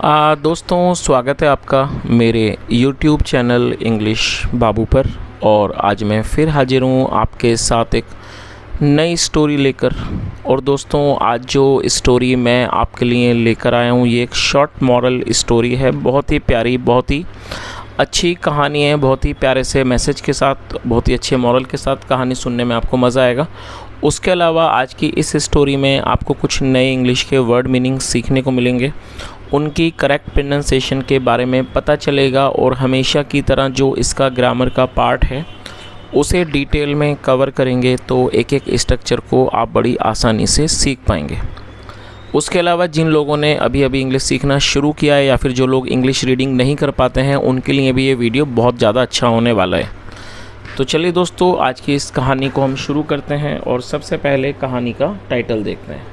दोस्तों, स्वागत है आपका मेरे YouTube चैनल इंग्लिश बाबू पर। और आज मैं फिर हाजिर हूँ आपके साथ एक नई स्टोरी लेकर। और दोस्तों, आज जो स्टोरी मैं आपके लिए लेकर आया हूँ ये एक शॉर्ट मॉरल स्टोरी है। बहुत ही प्यारी, बहुत ही अच्छी कहानी है, बहुत ही प्यारे से मैसेज के साथ, बहुत ही अच्छे मॉरल के साथ कहानी सुनने में आपको मज़ा आएगा। उसके अलावा आज की इस स्टोरी में आपको कुछ नए इंग्लिश के वर्ड मीनिंग सीखने को मिलेंगे, उनकी करेक्ट प्रोनाउंसिएशन के बारे में पता चलेगा और हमेशा की तरह जो इसका ग्रामर का पार्ट है उसे डिटेल में कवर करेंगे, तो एक एक स्ट्रक्चर को आप बड़ी आसानी से सीख पाएंगे। उसके अलावा जिन लोगों ने अभी अभी इंग्लिश सीखना शुरू किया है या फिर जो लोग इंग्लिश रीडिंग नहीं कर पाते हैं, उनके लिए भी ये वीडियो बहुत ज़्यादा अच्छा होने वाला है। तो चलिए दोस्तों, आज की इस कहानी को हम शुरू करते हैं और सबसे पहले कहानी का टाइटल देखते हैं।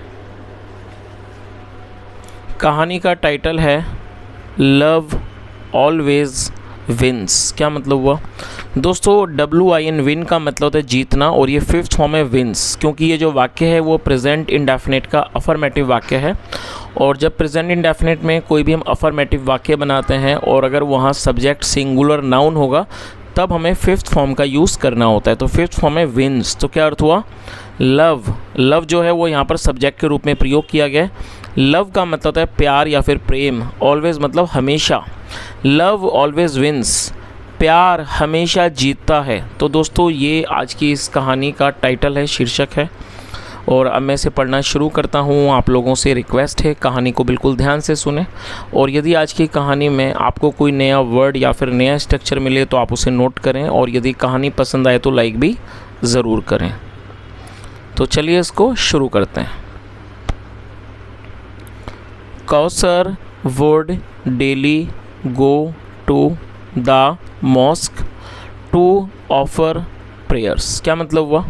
कहानी का टाइटल है लव ऑलवेज विंस। क्या मतलब हुआ दोस्तों? WIN विन का मतलब होता है जीतना, और ये फिफ्थ फॉर्म है विंस, क्योंकि ये जो वाक्य है वो प्रेजेंट इंडेफिनिट का अफर्मेटिव वाक्य है। और जब प्रेजेंट इंडेफिनिट में कोई भी हम अफर्मेटिव वाक्य बनाते हैं और अगर वहाँ सब्जेक्ट सिंगुलर नाउन होगा तब हमें फिफ्थ फॉर्म का यूज़ करना होता है। तो फिफ्थ फॉर्म है विंस। तो क्या अर्थ हुआ? लव जो है वो यहाँ पर सब्जेक्ट के रूप में प्रयोग किया गया है। लव का मतलब होता है प्यार या फिर प्रेम। ऑलवेज मतलब हमेशा। लव ऑलवेज विंस, प्यार हमेशा जीतता है। तो दोस्तों, ये आज की इस कहानी का टाइटल है, शीर्षक है। और अब मैं इसे पढ़ना शुरू करता हूँ। आप लोगों से रिक्वेस्ट है कहानी को बिल्कुल ध्यान से सुने, और यदि आज की कहानी में आपको कोई नया वर्ड या फिर नया स्ट्रक्चर मिले तो आप उसे नोट करें, और यदि कहानी पसंद आए तो लाइक भी ज़रूर करें। तो चलिए इसको शुरू करते हैं। Kausar would daily go to the mosque to offer prayers. क्या मतलब हुआ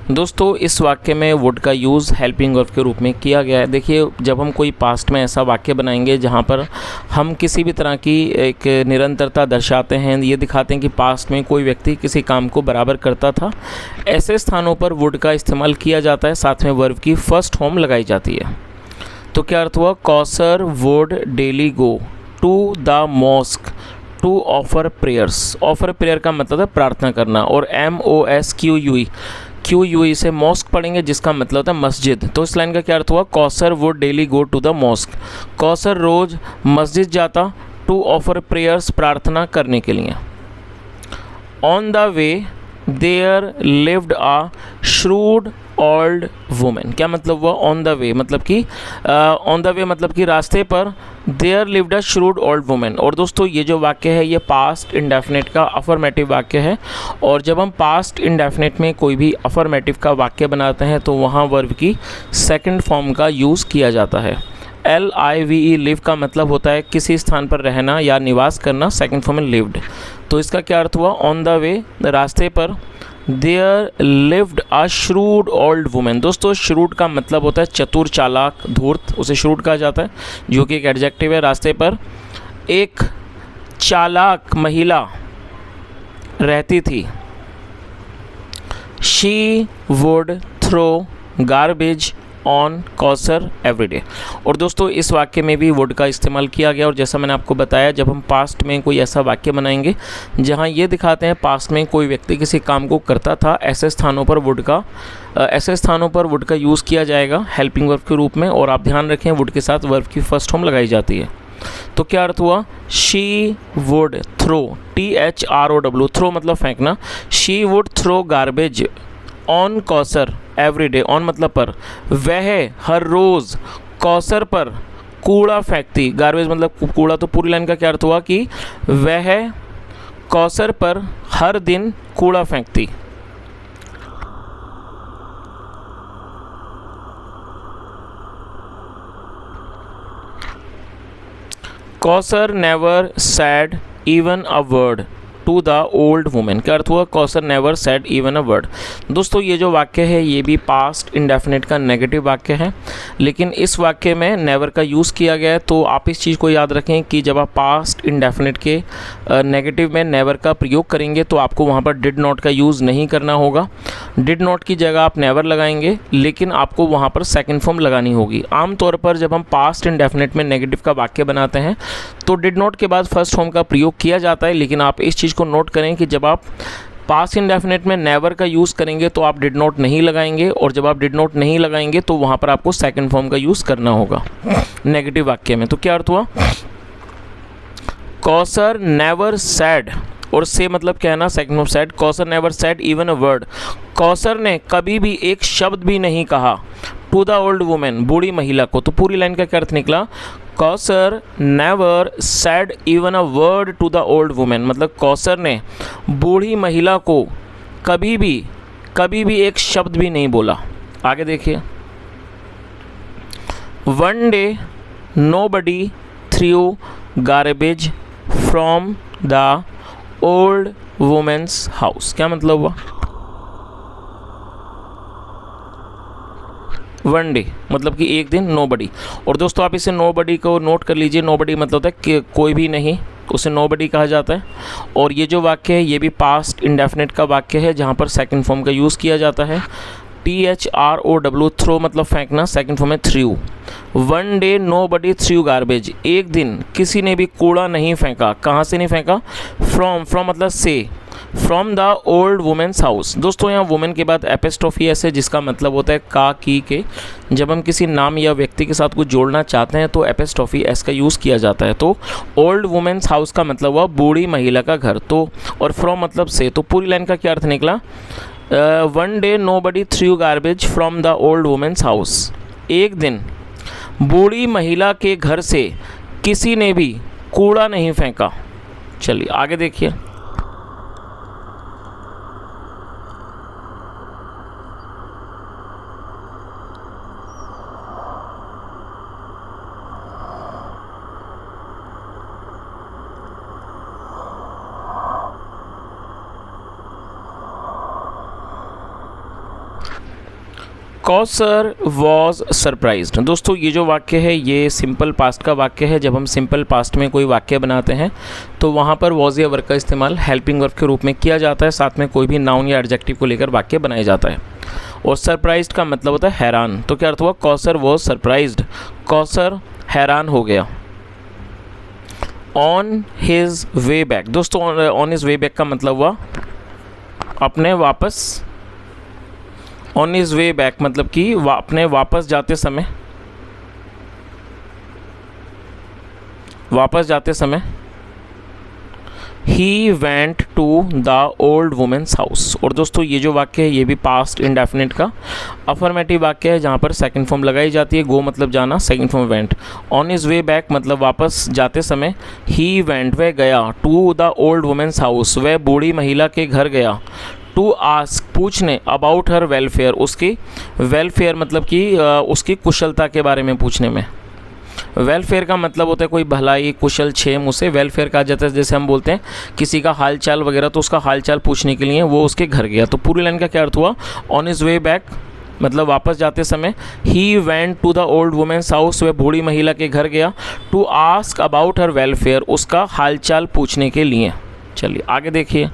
दोस्तों? इस वाक्य में वुड का यूज़ हेल्पिंग वर्ब के रूप में किया गया है। देखिए, जब हम कोई पास्ट में ऐसा वाक्य बनाएंगे जहाँ पर हम किसी भी तरह की एक निरंतरता दर्शाते हैं, ये दिखाते हैं कि पास्ट में कोई व्यक्ति किसी काम को बराबर करता था, ऐसे स्थानों पर वुड का इस्तेमाल किया जाता है। साथ में वर्ब की फर्स्ट फॉर्म लगाई जाती है। तो क्या अर्थ हुआ? Kausar would daily go to the mosque to offer prayers. Offer prayer का मतलब है प्रार्थना करना, और MOSQUE से मॉस्क पढ़ेंगे जिसका मतलब होता है मस्जिद। तो इस लाइन का क्या अर्थ हुआ? Kausar would daily go to the mosque. Kausar रोज़ मस्जिद जाता, टू ऑफर प्रेयर्स प्रार्थना करने के लिए। On the way there lived a shrewd old women. क्या मतलब हुआ? ऑन द वे मतलब कि रास्ते पर there lived a shrewd old women. और दोस्तों, ये जो वाक्य है ये पास्ट इंडेफिनिट का अफर्मेटिव वाक्य है, और जब हम पास्ट इंडेफिनिट में कोई भी अफर्मेटिव का वाक्य बनाते हैं तो वहाँ वर्ब की सेकंड फॉर्म का यूज़ किया जाता है। LIVE लिव का मतलब होता है किसी स्थान पर रहना या निवास करना, सेकंड फॉर्म में लिव्ड। तो इसका क्या अर्थ हुआ? ऑन द वे रास्ते पर there lived a shrewd old women. दोस्तों, श्रूड का मतलब होता है चतुर, चालाक, धूर्त, उसे श्रूड कहा जाता है, जो कि एक एडजेक्टिव है। रास्ते पर एक चालाक महिला रहती थी। She would throw garbage on Kausar everyday. और दोस्तों, इस वाक्य में भी वुड का इस्तेमाल किया गया, और जैसा मैंने आपको बताया, जब हम पास्ट में कोई ऐसा वाक्य बनाएंगे जहां ये दिखाते हैं पास्ट में कोई व्यक्ति किसी काम को करता था, ऐसे स्थानों पर वुड का यूज़ किया जाएगा हेल्पिंग वर्ब के रूप में। और आप ध्यान रखें, वुड के साथ वर्ब की फर्स्ट फॉर्म लगाई जाती है। तो क्या अर्थ हुआ? She would throw, THROW, throw मतलब फेंकना। She would throw garbage on Kausar every day. On मतलब पर, वह हर रोज़ कौसर पर कूड़ा फेंकती। गार्बेज मतलब कूड़ा। तो पूरी लाइन का क्या अर्थ हुआ कि वह कौसर पर हर दिन कूड़ा फेंकती। Kausar never said even a word to the old women. क्या अर्थ हुआ? Kausar never said even a word. दोस्तों ये जो वाक्य है ये भी पास्ट इंडेफिनिट का नेगेटिव वाक्य है, लेकिन इस वाक्य में नेवर का यूज़ किया गया है। तो आप इस चीज़ को याद रखें कि जब आप पास्ट इंडेफिनिट के नेगेटिव में नेवर का प्रयोग करेंगे तो आपको वहाँ पर डिड नॉट का यूज़ नहीं करना होगा। डिड नॉट की जगह आप नेवर लगाएंगे, लेकिन आपको वहाँ पर सेकंड फॉर्म लगानी होगी। आमतौर पर जब हम पास्ट इंडेफिनिट में नेगेटिव का वाक्य बनाते हैं तो डिड नॉट के बाद फर्स्ट फॉर्म का प्रयोग किया जाता है, लेकिन आप इस चीज़ को नोट करें कि जब आप पास्ट इंडेफिनिट में नेवर का यूज़ करेंगे तो आप डिड नॉट नहीं लगाएंगे, और जब आप डिड नॉट नहीं लगाएंगे तो वहाँ पर आपको सेकंड फॉर्म का यूज़ करना होगा नेगेटिव वाक्य में। तो क्या अर्थ हुआ? कौसर नेवर सेड, और से मतलब क्या है ना, second of said. Kausar never said even a word, Kausar ने कभी भी एक शब्द भी नहीं कहा टू द ओल्ड वुमेन, बूढ़ी महिला को। तो पूरी लाइन का क्या अर्थ निकला? Kausar never said even a word to the old woman, मतलब कौसर ने बूढ़ी महिला को कभी भी एक शब्द भी नहीं बोला। आगे देखिए, one day nobody threw garbage from the old woman's house. क्या मतलब हुआ? वन डे मतलब कि एक दिन, नोबडी। और दोस्तों आप इसे नोबडी को नोट कर लीजिए। नोबडी मतलब होता है कि कोई भी नहीं, उसे नोबडी कहा जाता है। और ये जो वाक्य है ये भी पास्ट इंडेफिनिट का वाक्य है जहाँ पर सेकंड फॉर्म का यूज़ किया जाता है। THROW, थ्रो मतलब फेंकना, सेकंड फॉर्म है through. One day nobody threw garbage, एक दिन किसी ने भी कूड़ा नहीं फेंका। कहाँ से नहीं फेंका? फ्रॉम मतलब से, from the old woman's house. दोस्तों यहाँ वुमेन के बाद एपिस्ट्रोफी एस है, जिसका मतलब होता है का, की, के। जब हम किसी नाम या व्यक्ति के साथ कुछ जोड़ना चाहते हैं तो एपिस्ट्रोफी एस का यूज़ किया जाता है। तो ओल्ड वुमेन्स हाउस का मतलब हुआ बूढ़ी महिला का घर। तो और फ्रॉम मतलब से, तो पूरी लाइन का क्या अर्थ निकला? One day nobody threw garbage from the old woman's house, एक दिन बूढ़ी महिला के घर से किसी ने भी कूड़ा नहीं फेंका। चलिए आगे देखिए, कौसर वॉज सरप्राइज्ड। दोस्तों ये जो वाक्य है ये सिंपल पास्ट का वाक्य है। जब हम सिंपल पास्ट में कोई वाक्य बनाते हैं तो वहाँ पर वॉज या वर्ब का इस्तेमाल हेल्पिंग वर्ब के रूप में किया जाता है, साथ में कोई भी नाउन या एडजेक्टिव को लेकर वाक्य बनाया जाता है। और सरप्राइज्ड का मतलब होता है हैरान। तो क्या अर्थ हुआ? कौसर वॉज सरप्राइज्ड, कौसर हैरान हो गया। ऑन हिज वे बैक, दोस्तों ऑन हिज वे बैक का मतलब हुआ अपने वापस। ऑन हिज वे बैक मतलब कि अपने वापस जाते समय he went to the old woman's house. और दोस्तों ये जो वाक्य है ये भी पास्ट इंडेफिनिट का अफर्मेटिव वाक्य है जहाँ पर सेकंड फॉर्म लगाई जाती है। गो मतलब जाना, second form went. On his way back मतलब वापस जाते समय, ही वेंट वह गया, to the old woman's house वह बूढ़ी महिला के घर गया, टू आस्क पूछने, अबाउट हर वेलफेयर उसकी वेलफेयर मतलब कि उसकी कुशलता के बारे में पूछने में। वेलफेयर का मतलब होता है कोई भलाई, कुशल, क्षेम, उसे वेलफेयर कहा जाता है। जैसे हम बोलते हैं किसी का हाल चाल वगैरह, तो उसका हाल चाल पूछने के लिए वो उसके घर गया। तो पूरी लाइन का क्या अर्थ हुआ? ऑन हिज वे बैक मतलब वापस जाते समय, he went to the old woman's house वह बूढ़ी महिला के घर गया, to ask about her welfare उसका हाल चाल पूछने के लिए। चलिए आगे देखिए,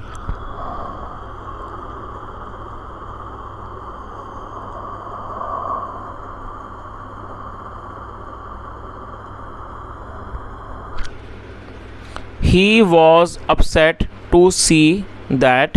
he was upset to see that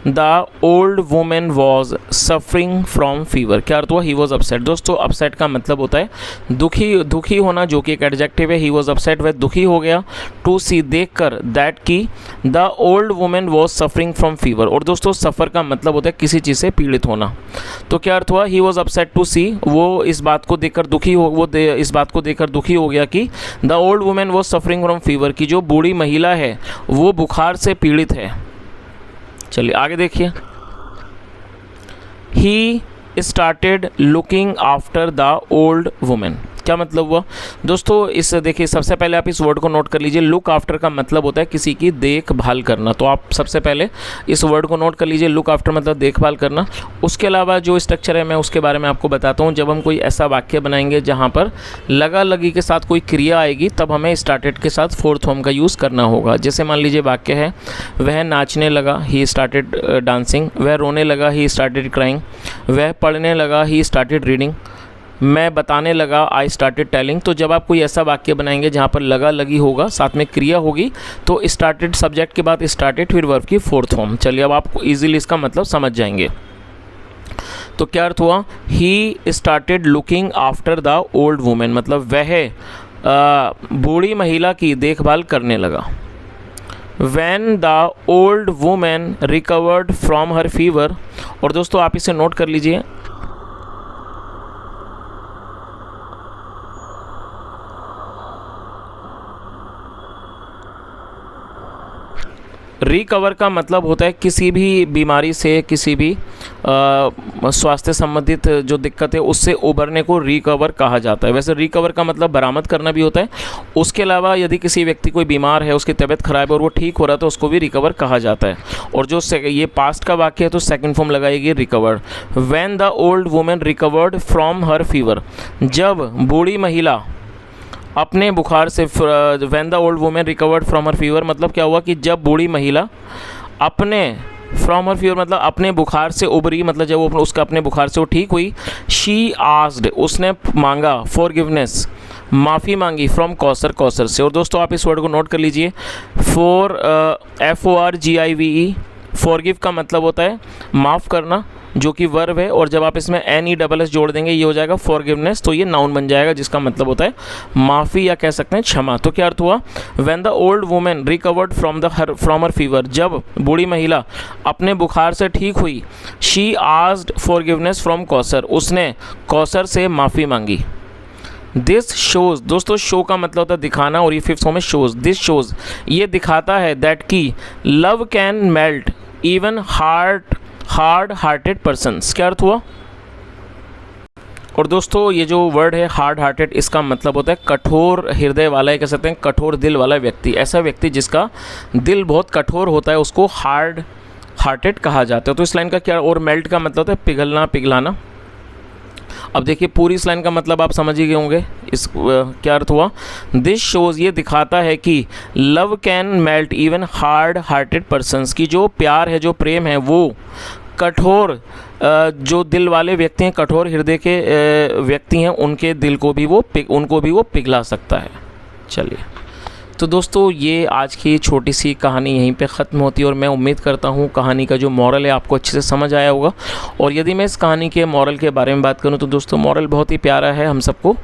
the old woman was suffering from fever। क्या अर्थ हुआ? he was upset। दोस्तों upset का मतलब होता है दुखी होना, जो कि एक एडजेक्टिव है। he was upset वह दुखी हो गया, to see देखकर, that कि the old woman was suffering from fever। और दोस्तों सफ़र का मतलब होता है किसी चीज़ से पीड़ित होना। तो क्या अर्थ हुआ? he was upset to see, वो इस बात को देखकर दुखी हो गया कि the old woman was suffering from fever, कि जो बूढ़ी महिला है वो बुखार से पीड़ित है। चलिए आगे देखिए, he started looking after the old women. क्या मतलब हुआ दोस्तों? इस देखिए, सबसे पहले आप इस वर्ड को नोट कर लीजिए। लुक आफ्टर का मतलब होता है किसी की देखभाल करना। तो आप सबसे पहले इस वर्ड को नोट कर लीजिए, लुक आफ्टर मतलब देखभाल करना। उसके अलावा जो स्ट्रक्चर है मैं उसके बारे में आपको बताता हूँ। जब हम कोई ऐसा वाक्य बनाएंगे जहाँ पर लगा लगी के साथ कोई क्रिया आएगी, तब हमें स्टार्टेड के साथ फोर्थ फॉर्म का यूज़ करना होगा। जैसे मान लीजिए वाक्य है, वह नाचने लगा, ही स्टार्टेड डांसिंग। वह रोने लगा, ही स्टार्टेड क्राइंग। वह पढ़ने लगा, ही स्टार्टेड रीडिंग। मैं बताने लगा, आई स्टार्टेड टेलिंग। तो जब आप कोई ऐसा वाक्य बनाएंगे जहाँ पर लगा लगी होगा, साथ में क्रिया होगी, तो स्टार्टेड सब्जेक्ट के बाद स्टार्टेड, फिर वर्ब की फोर्थ फॉर्म। चलिए अब आप इजीली इसका मतलब समझ जाएंगे। तो क्या अर्थ हुआ? He started looking after the old woman, मतलब वह बूढ़ी महिला की देखभाल करने लगा। When the old woman recovered from her fever, और दोस्तों आप इसे नोट कर लीजिए, रिकवर का मतलब होता है किसी भी बीमारी से, किसी भी स्वास्थ्य संबंधित जो दिक्कत है उससे उबरने को रिकवर कहा जाता है। वैसे रिकवर का मतलब बरामद करना भी होता है। उसके अलावा यदि किसी व्यक्ति कोई बीमार है, उसकी तबीयत खराब है और वो ठीक हो रहा है, तो उसको भी रिकवर कहा जाता है। और जो ये पास्ट का वाक्य है तो सेकंड फॉर्म लगाएगी recovered. When the old women recovered from her fever, जब बूढ़ी महिला अपने बुखार से, when the old women recovered from her fever मतलब क्या हुआ कि जब बूढ़ी महिला अपने, फ्रॉम हर फीवर मतलब अपने बुखार से उबरी, मतलब जब वो उसका अपने बुखार से वो ठीक हुई। शी आस्क्ड, उसने मांगा, फॉरगिवनेस माफ़ी मांगी, फ्रॉम कौसर, कौसर से। और दोस्तों आप इस वर्ड को नोट कर लीजिए, FORGIVE, फॉरगिव का मतलब होता है माफ़ करना, जो कि वर्ब है। और जब आप इसमें NESS जोड़ देंगे, ये हो जाएगा फॉरगिवनेस, तो ये नाउन बन जाएगा जिसका मतलब होता है माफ़ी या कह सकते हैं क्षमा। तो क्या अर्थ हुआ? When the old women recovered from her fever, जब बूढ़ी महिला अपने बुखार से ठीक हुई। She asked forgiveness from Kausar, उसने कौसर से माफ़ी मांगी। दिस शोज़, दोस्तों शो का मतलब होता है दिखाना, और ये फिफ्थ फॉर्म में शोज़। दिस शोज़, ये दिखाता है दैट की love can melt even hard hearted persons. क्या अर्थ हुआ? और दोस्तों ये जो वर्ड है हार्ड हार्टेड, इसका मतलब होता है कठोर हृदय वाला, या कह सकते हैं कठोर दिल वाला व्यक्ति। ऐसा व्यक्ति जिसका दिल बहुत कठोर होता है उसको हार्ड हार्टेड कहा जाता है। तो इस लाइन का क्या, और मेल्ट का मतलब होता है पिघलना, पिघलाना। अब देखिए पूरी इस लाइन का मतलब आप समझ ही गए होंगे। इस क्या अर्थ हुआ? दिस शोज़, ये दिखाता है कि love can melt even hard hearted persons, की जो प्यार है, जो प्रेम है, वो कठोर जो दिल वाले व्यक्ति हैं, कठोर हृदय के व्यक्ति हैं, उनके दिल को भी उनको भी वो पिघला सकता है। चलिए तो दोस्तों ये आज की छोटी सी कहानी यहीं पे ख़त्म होती है, और मैं उम्मीद करता हूँ कहानी का जो मॉरल है आपको अच्छे से समझ आया होगा। और यदि मैं इस कहानी के मॉरल के बारे में बात करूँ तो दोस्तों मॉरल बहुत ही प्यारा है हम सबको।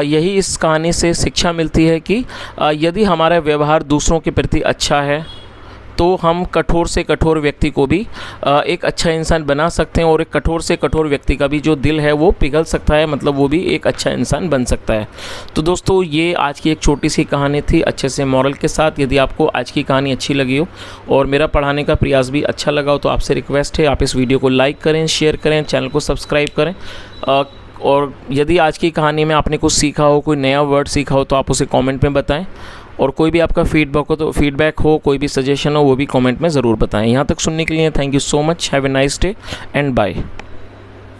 यही इस कहानी से शिक्षा मिलती है कि यदि हमारा व्यवहार दूसरों के प्रति अच्छा है तो हम कठोर से कठोर व्यक्ति को भी एक अच्छा इंसान बना सकते हैं, और एक कठोर से कठोर व्यक्ति का भी जो दिल है वो पिघल सकता है, मतलब वो भी एक अच्छा इंसान बन सकता है। तो दोस्तों ये आज की एक छोटी सी कहानी थी अच्छे से मॉरल के साथ। यदि आपको आज की कहानी अच्छी लगी हो और मेरा पढ़ाने का प्रयास भी अच्छा लगा हो तो आपसे रिक्वेस्ट है आप इस वीडियो को लाइक करें, शेयर करें, चैनल को सब्सक्राइब करें। और यदि आज की कहानी में आपने कुछ सीखा हो, कोई नया वर्ड सीखा हो तो आप उसे कमेंट में बताएं। और कोई भी आपका फीडबैक हो, कोई भी सजेशन हो, वो भी कमेंट में ज़रूर बताएं। यहाँ तक सुनने के लिए thank you so much. Have a nice day and bye.